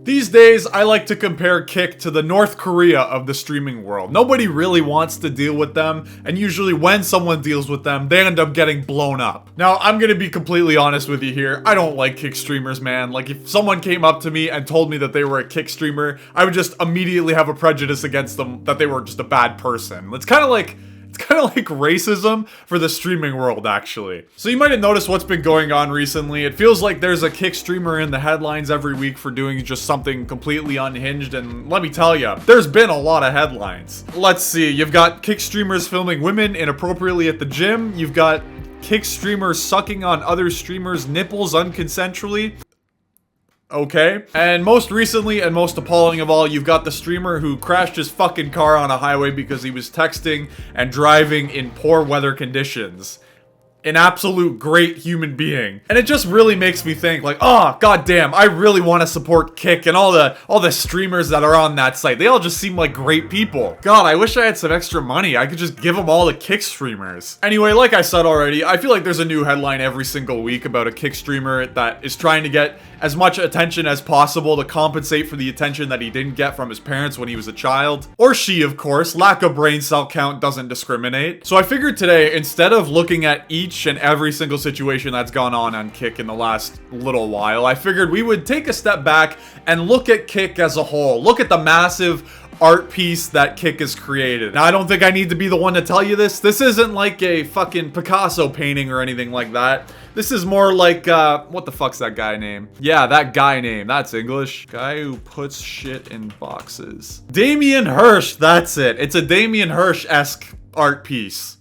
These days, I like to compare Kick to the North Korea of the streaming world. Nobody really wants to deal with them, and usually when someone deals with them, they end up getting blown up. Now, I'm gonna be completely honest with you here. I don't like Kick streamers, man. Like, if someone came up to me and told me that they were a Kick streamer, I would just immediately have a prejudice against them that they were just a bad person. It's kind of like racism for the streaming world, actually. So you might have noticed what's been going on recently. It feels like there's a Kick streamer in the headlines every week for doing just something completely unhinged, and let me tell you, there's been a lot of headlines. Let's see, you've got Kick streamers filming women inappropriately at the gym. You've got Kick streamers sucking on other streamers' nipples unconsensually. Okay. And most recently and most appalling of all, you've got the streamer who crashed his fucking car on a highway because he was texting and driving in poor weather conditions. An absolute great human being. And it just really makes me think like, oh, goddamn, I really want to support Kick and all the streamers that are on that site. They all just seem like great people. God, I wish I had some extra money. I could just give them all to Kick streamers. Anyway, like I said already, I feel like there's a new headline every single week about a Kick streamer that is trying to get as much attention as possible to compensate for the attention that he didn't get from his parents when he was a child. Or she, of course. Lack of brain cell count doesn't discriminate. So I figured today, instead of looking at each and every single situation that's gone on Kick in the last little while, I figured we would take a step back and look at Kick as a whole. Look at the massive art piece that Kick has created. Now, I don't think I need to be the one to tell you this. This isn't like a fucking Picasso painting or anything like that. This is more like, what the fuck's that guy name? Yeah, that guy name. That's English. Guy who puts shit in boxes. Damien Hirst, that's it. It's a Damien Hirst-esque art piece.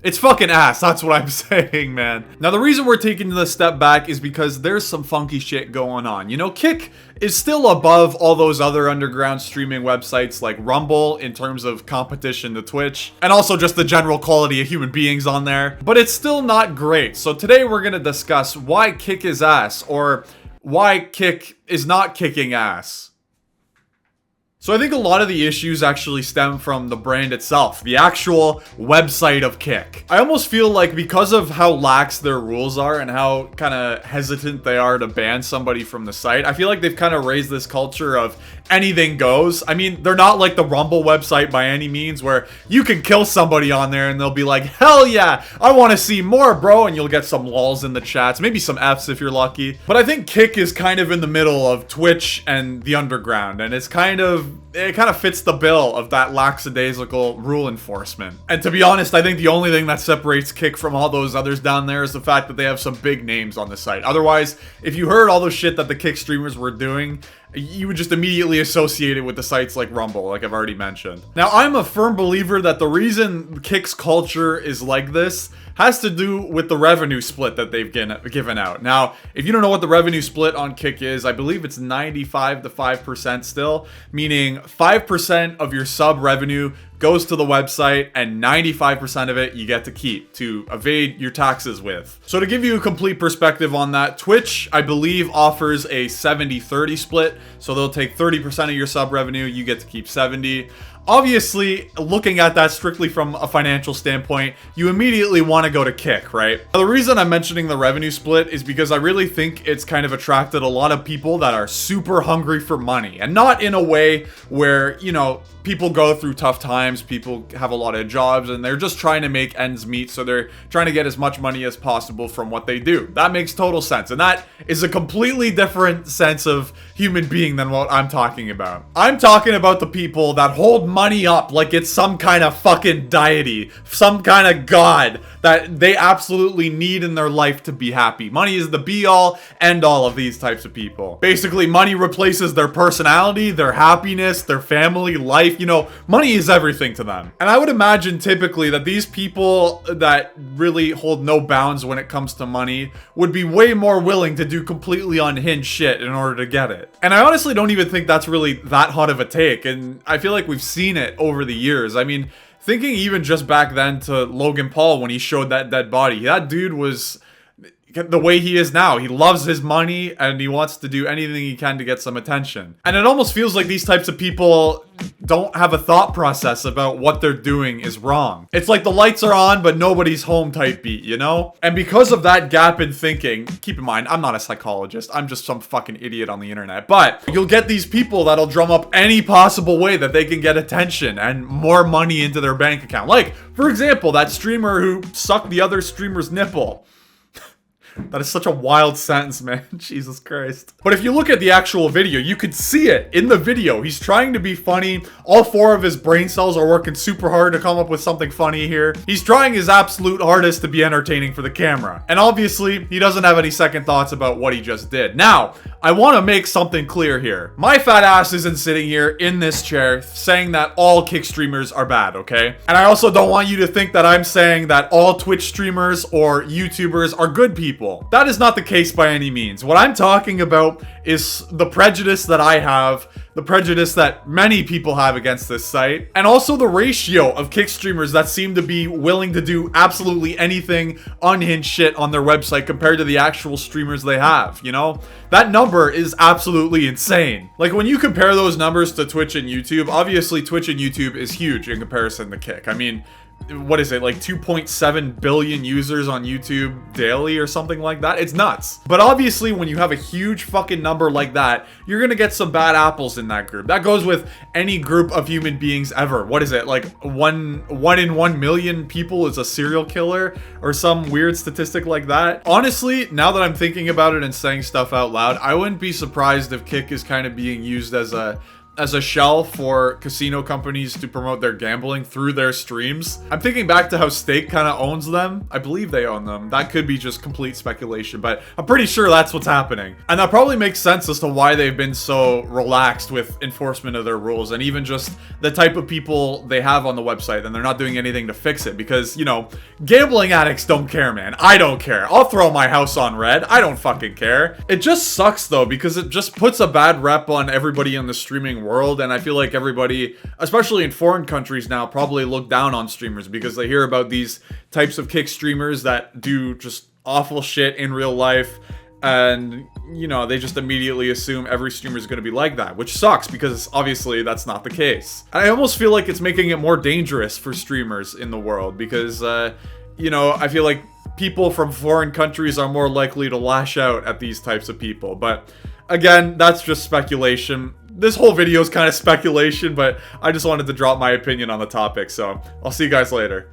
It's fucking ass, that's what I'm saying, man. Now, the reason we're taking this step back is because there's some funky shit going on. You know, Kick is still above all those other underground streaming websites like Rumble in terms of competition to Twitch, and also just the general quality of human beings on there, but it's still not great. So today we're gonna discuss why Kick is ass, or why Kick is not kicking ass. So I think a lot of the issues actually stem from the brand itself, the actual website of Kick. I almost feel like because of how lax their rules are and how kind of hesitant they are to ban somebody from the site, I feel like they've kind of raised this culture of anything goes. I mean, they're not like the Rumble website by any means where you can kill somebody on there and they'll be like, hell yeah, I want to see more, bro, and you'll get some lols in the chats, maybe some Fs if you're lucky. But I think Kick is kind of in the middle of Twitch and the underground, and it kind of fits the bill of that lackadaisical rule enforcement. And to be honest, I think the only thing that separates Kick from all those others down there is the fact that they have some big names on the site. Otherwise, if you heard all the shit that the Kick streamers were doing, you would just immediately associate it with the sites like Rumble, like I've already mentioned. Now, I'm a firm believer that the reason Kick's culture is like this has to do with the revenue split that they've given out. Now, if you don't know what the revenue split on Kick is, I believe it's 95 to 5% still, meaning 5% of your sub revenue goes to the website and 95% of it you get to keep to evade your taxes with. So to give you a complete perspective on that, Twitch, I believe, offers a 70-30 split. So they'll take 30% of your sub revenue, you get to keep 70. Obviously, looking at that strictly from a financial standpoint, you immediately want to go to Kick, right? Now, the reason I'm mentioning the revenue split is because I really think it's kind of attracted a lot of people that are super hungry for money, and not in a way where, you know, people go through tough times, people have a lot of jobs, and they're just trying to make ends meet, so they're trying to get as much money as possible from what they do. That makes total sense, and that is a completely different sense of human being than what I'm talking about. I'm talking about the people that hold money up like it's some kind of fucking deity, some kind of god that they absolutely need in their life to be happy. Money is the be-all, end-all of these types of people. Basically, money replaces their personality, their happiness, their family, life. You know, money is everything to them. And I would imagine typically that these people that really hold no bounds when it comes to money would be way more willing to do completely unhinged shit in order to get it. And I honestly don't even think that's really that hot of a take, and I feel like we've seen it over the years. I mean, thinking even just back then to Logan Paul when he showed that dead body, that dude was the way he is now. He loves his money and he wants to do anything he can to get some attention. And it almost feels like these types of people don't have a thought process about what they're doing is wrong. It's like the lights are on, but nobody's home type beat, you know? And because of that gap in thinking, keep in mind, I'm not a psychologist. I'm just some fucking idiot on the internet. But you'll get these people that'll drum up any possible way that they can get attention and more money into their bank account. Like, for example, that streamer who sucked the other streamer's nipple. That is such a wild sentence, man. Jesus Christ. But if you look at the actual video, you could see it in the video. He's trying to be funny. All 4 of his brain cells are working super hard to come up with something funny here. He's trying his absolute hardest to be entertaining for the camera. And obviously, he doesn't have any second thoughts about what he just did. Now, I want to make something clear here. My fat ass isn't sitting here in this chair saying that all Kick streamers are bad, okay? And I also don't want you to think that I'm saying that all Twitch streamers or YouTubers are good people. That is not the case by any means. What I'm talking about is the prejudice that I have, the prejudice that many people have against this site, and also the ratio of Kick streamers that seem to be willing to do absolutely anything unhinged shit on their website compared to the actual streamers they have, you know? That number is absolutely insane. Like, when you compare those numbers to Twitch and YouTube, obviously Twitch and YouTube is huge in comparison to Kick. I mean, what is it, like 2.7 billion users on YouTube daily or something like that? It's nuts. But obviously, when you have a huge fucking number like that, you're gonna get some bad apples in that group. That goes with any group of human beings ever. What is it, like one in 1 million people is a serial killer or some weird statistic like that? Honestly, now that I'm thinking about it and saying stuff out loud, I wouldn't be surprised if Kick is kind of being used as a shell for casino companies to promote their gambling through their streams. I'm thinking back to how Stake kind of owns them. I believe they own them. That could be just complete speculation, but I'm pretty sure that's what's happening. And that probably makes sense as to why they've been so relaxed with enforcement of their rules and even just the type of people they have on the website, and they're not doing anything to fix it because, you know, gambling addicts don't care, man. I don't care. I'll throw my house on red. I don't fucking care. It just sucks though, because it just puts a bad rep on everybody in the streaming world, and I feel like everybody, especially in foreign countries now, probably look down on streamers because they hear about these types of Kick streamers that do just awful shit in real life, and, you know, they just immediately assume every streamer is going to be like that, which sucks because obviously that's not the case. I almost feel like it's making it more dangerous for streamers in the world because, you know, I feel like people from foreign countries are more likely to lash out at these types of people, but again, that's just speculation. This whole video is kind of speculation, but I just wanted to drop my opinion on the topic, so I'll see you guys later.